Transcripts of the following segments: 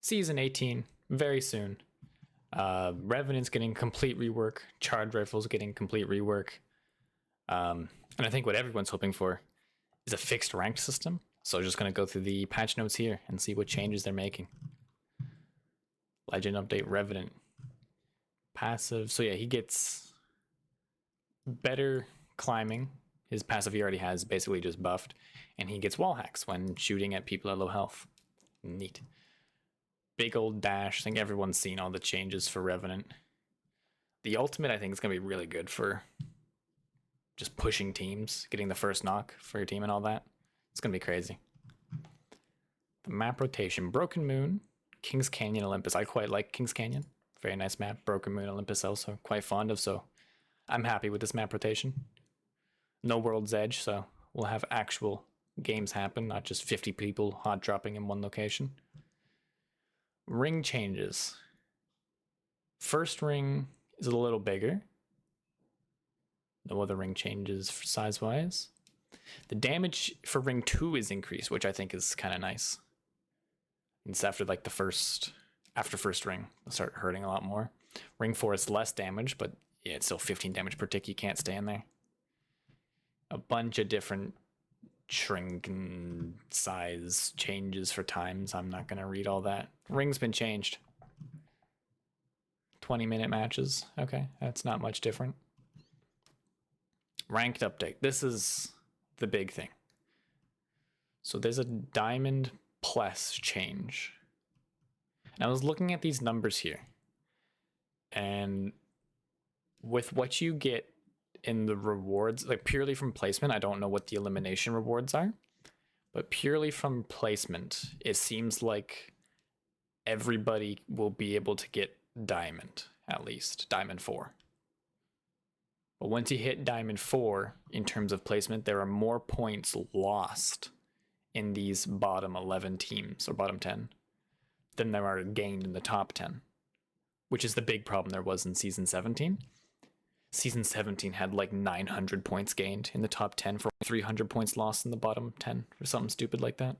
Season 18, very soon. Revenant's getting complete rework. Charge Rifle's getting complete rework. And I think what everyone's hoping for is a fixed ranked system. So just going to go through the patch notes here and see what changes they're making. Legend update Revenant. Passive. So yeah, he gets better climbing. His passive he already has basically just buffed. And he gets wall hacks when shooting at people at low health. Neat. Big old dash. I think everyone's seen all the changes for Revenant. The ultimate I think is going to be really good for just pushing teams, getting the first knock for your team and all that. It's going to be crazy. The map rotation. Broken Moon, Kings Canyon, Olympus. I quite like Kings Canyon. Very nice map. Broken Moon, Olympus also quite fond of, so I'm happy with this map rotation. No World's Edge, so we'll have actual games happen, not just 50 people hot dropping in one location. Ring changes. First ring is a little bigger. No other ring changes size-wise. The damage for ring 2 is increased, which I think is kind of nice. It's after like first ring, it'll start hurting a lot more. Ring 4 is less damage, but yeah, it's still 15 damage per tick. You can't stay in there. A bunch of different shrink and size changes for times. I'm not going to read all that. Ring's been changed. 20-minute matches. Okay, that's not much different. Ranked update. This is the big thing. So there's a Diamond Plus change. And I was looking at these numbers here. And with what you get in the rewards, like purely from placement, I don't know what the elimination rewards are, but purely from placement, it seems like everybody will be able to get Diamond, at least Diamond 4. But once you hit Diamond 4, in terms of placement, there are more points lost in these bottom 11 teams, or bottom 10, than there are gained in the top 10, which is the big problem there was in Season 17. Season 17 had like 900 points gained in the top 10 for 300 points lost in the bottom 10 or something stupid like that.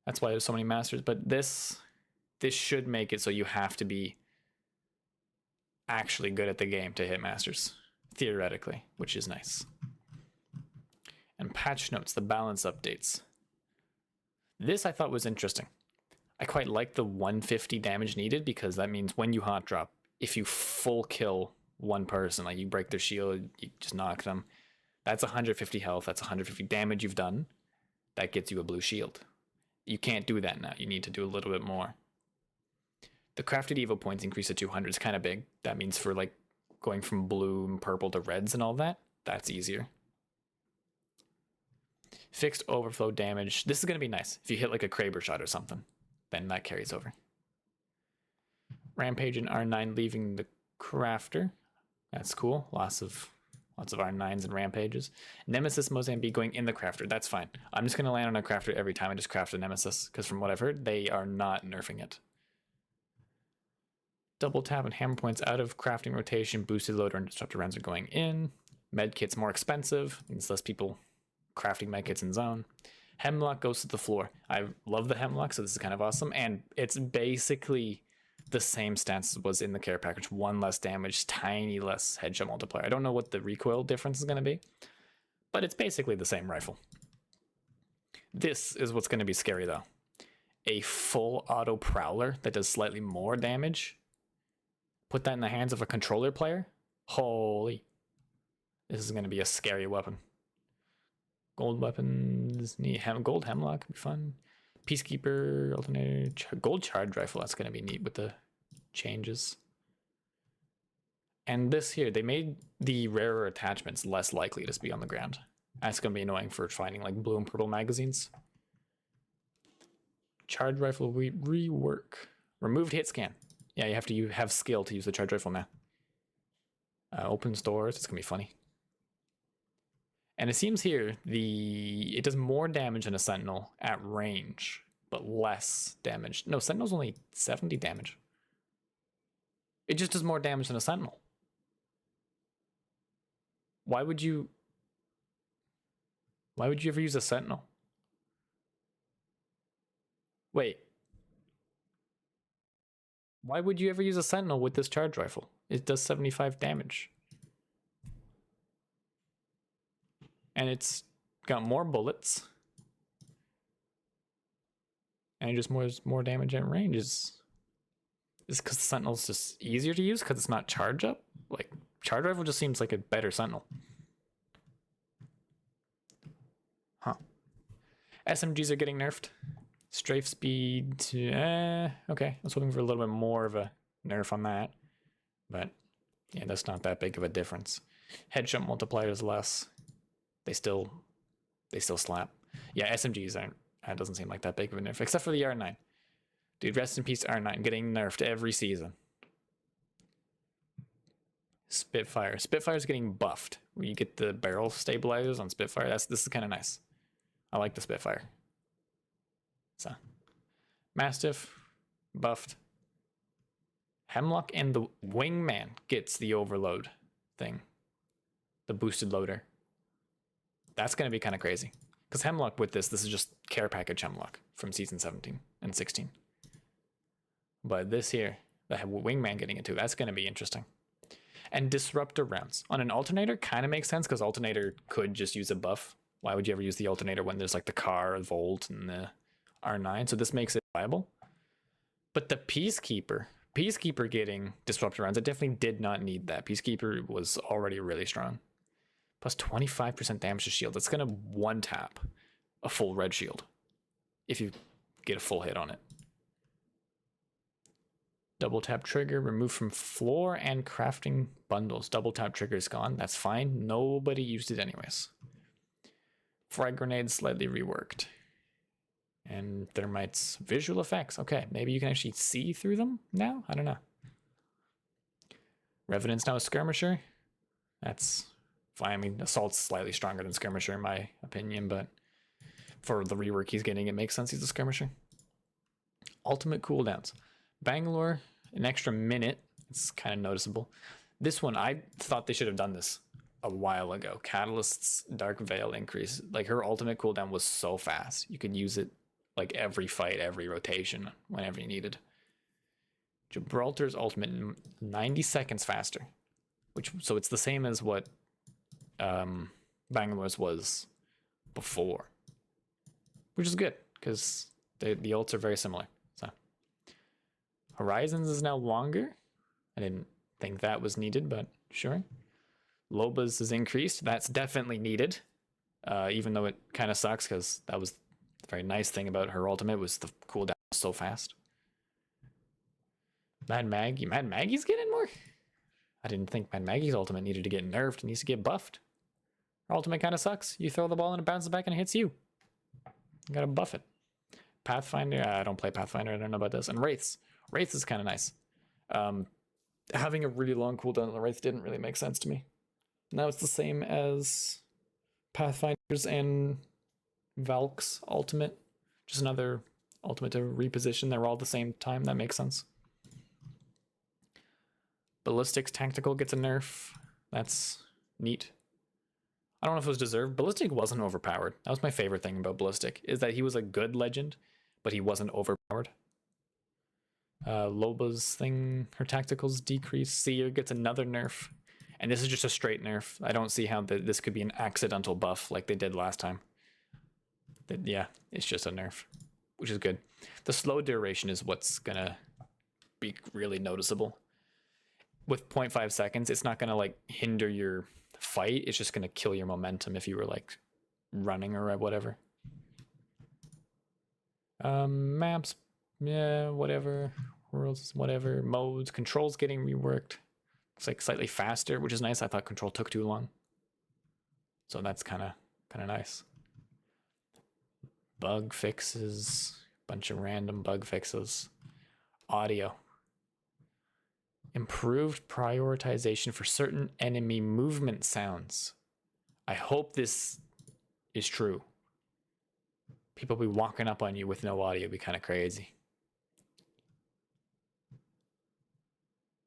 That's why there's so many masters, but this should make it so you have to be actually good at the game to hit masters, theoretically, which is nice. And patch notes, the balance updates. This I thought was interesting. I quite like the 150 damage needed because that means when you hot drop, if you full kill one person, like you break their shield, you just knock them, that's 150 health, that's 150 damage you've done. That gets you a blue shield. You can't do that now. You need to do a little bit more. The crafted Evo points increase to 200 is kind of big. That means for like going from blue and purple to reds and all that, that's easier. Fixed overflow damage. This is going to be nice. If you hit like a Kraber shot or something, then that carries over. Rampage and R9 leaving the crafter. That's cool. Lots of R9s and Rampages. Nemesis Mozambique going in the crafter. That's fine. I'm just going to land on a crafter every time I just craft a Nemesis, because from what I've heard, they are not nerfing it. Double tap and hammer points out of crafting rotation. Boosted loader and disruptor rounds are going in. Medkit's more expensive. Means less people crafting medkits in zone. Hemlock goes to the floor. I love the Hemlock, so this is kind of awesome. And it's basically the same stance as was in the care package. 1 less damage, tiny less headshot multiplier. I don't know what the recoil difference is going to be, but it's basically the same rifle. This is what's going to be scary though. A full auto prowler that does slightly more damage. Put that in the hands of a controller player. Holy. This is going to be a scary weapon. Gold weapons, gold Hemlock would be fun. Peacekeeper, alternator, gold charge rifle. That's going to be neat with the changes. And this here, they made the rarer attachments less likely to be on the ground. That's going to be annoying for finding like blue and purple magazines. Charge rifle rework. Removed hit scan. Yeah, you have to have skill to use the charge rifle now. Opens doors. It's going to be funny. And it seems here it does more damage than a Sentinel at range, but less damage. No, Sentinel's only 70 damage. It just does more damage than a Sentinel. Why would you ever use a Sentinel? Wait, Why would you ever use a Sentinel with this charge rifle? It does 75 damage. And it's got more bullets. And just more damage at range. Is because the Sentinel's just easier to use because it's not charge up? Like, charge rifle just seems like a better Sentinel. Huh. SMGs are getting nerfed. Strafe speed, okay. I was hoping for a little bit more of a nerf on that. But, yeah, that's not that big of a difference. Headshot multiplier is less. They still slap. Yeah, SMGs aren't, that doesn't seem like that big of a nerf, except for the R9. Dude, rest in peace R9, getting nerfed every season. Spitfire. Spitfire's getting buffed. Where you get the barrel stabilizers on Spitfire. This is kind of nice. I like the Spitfire. So, Mastiff, buffed. Hemlock and the Wingman gets the overload thing. The boosted loader. That's going to be kind of crazy. Because Hemlock with this is just care package Hemlock from season 17 and 16. But this here, the Wingman getting it too, that's going to be interesting. And Disruptor rounds. On an Alternator, kind of makes sense because Alternator could just use a buff. Why would you ever use the Alternator when there's like the Car, Volt, and the R9? So this makes it viable. But the Peacekeeper getting Disruptor rounds, it definitely did not need that. Peacekeeper was already really strong. Plus 25% damage to shield. That's going to one tap a full red shield if you get a full hit on it. Double tap trigger, removed from floor and crafting bundles. Double tap trigger is gone. That's fine. Nobody used it anyways. Frag grenades slightly reworked. And Thermite's visual effects. Okay, maybe you can actually see through them now? I don't know. Revenant's now a skirmisher. That's fine. I mean, Assault's slightly stronger than skirmisher in my opinion, but for the rework he's getting, it makes sense he's a skirmisher. Ultimate cooldowns. Bangalore, an extra minute. It's kind of noticeable. This one, I thought they should have done this a while ago. Catalyst's Dark Veil increase. Like, her ultimate cooldown was so fast. You could use it like every fight, every rotation, whenever you needed. Gibraltar's ultimate, 90 seconds faster. So it's the same as what Bangalore's was before. Which is good, because the ults are very similar. So Horizons is now longer. I didn't think that was needed, but sure. Loba's is increased. That's definitely needed. Even though it kind of sucks, because that was the very nice thing about her ultimate was the cooldown was so fast. Mad Maggie's getting more? I didn't think Mad Maggie's ultimate needed to get nerfed. It needs to get buffed. Her ultimate kind of sucks. You throw the ball and it bounces back and it hits you. You gotta buff it. Pathfinder, I don't play Pathfinder, I don't know about this. And Wraiths. Wraiths is kind of nice. Having a really long cooldown on the Wraith didn't really make sense to me. Now it's the same as Pathfinders and Valk's ultimate. Just another ultimate to reposition. They're all the same time. That makes sense. Ballistics Tactical gets a nerf. That's neat. I don't know if it was deserved. Ballistic wasn't overpowered. That was my favorite thing about Ballistic, is that he was a good legend, but he wasn't overpowered. Loba's thing, her tacticals decrease. Seer gets another nerf. And this is just a straight nerf. I don't see how this could be an accidental buff like they did last time. Yeah, it's just a nerf, which is good. The slow duration is what's going to be really noticeable. With 0.5 seconds, it's not going to like hinder your fight. It's just going to kill your momentum if you were like running or whatever. Maps, yeah, whatever. Worlds, whatever. Modes, controls getting reworked. It's like slightly faster, which is nice. I thought control took too long. So that's kind of nice. Bug fixes, bunch of random bug fixes. Audio. Improved prioritization for certain enemy movement sounds. I hope this is true. People be walking up on you with no audio, be kind of crazy.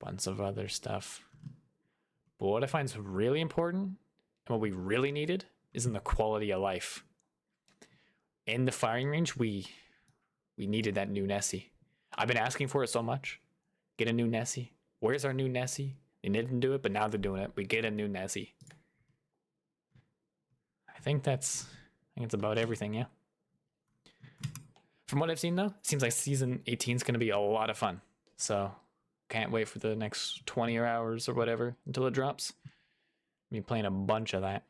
Bunch of other stuff. But what I find is really important, and what we really needed, is in the quality of life. In the firing range, we needed that new Nessie. I've been asking for it so much. Get a new Nessie. Where's our new Nessie? They didn't do it, but now they're doing it. We get a new Nessie. I think that's about everything, yeah. From what I've seen, though, it seems like season 18 is going to be a lot of fun. So can't wait for the next 20 hours or whatever until it drops. I'll be playing a bunch of that.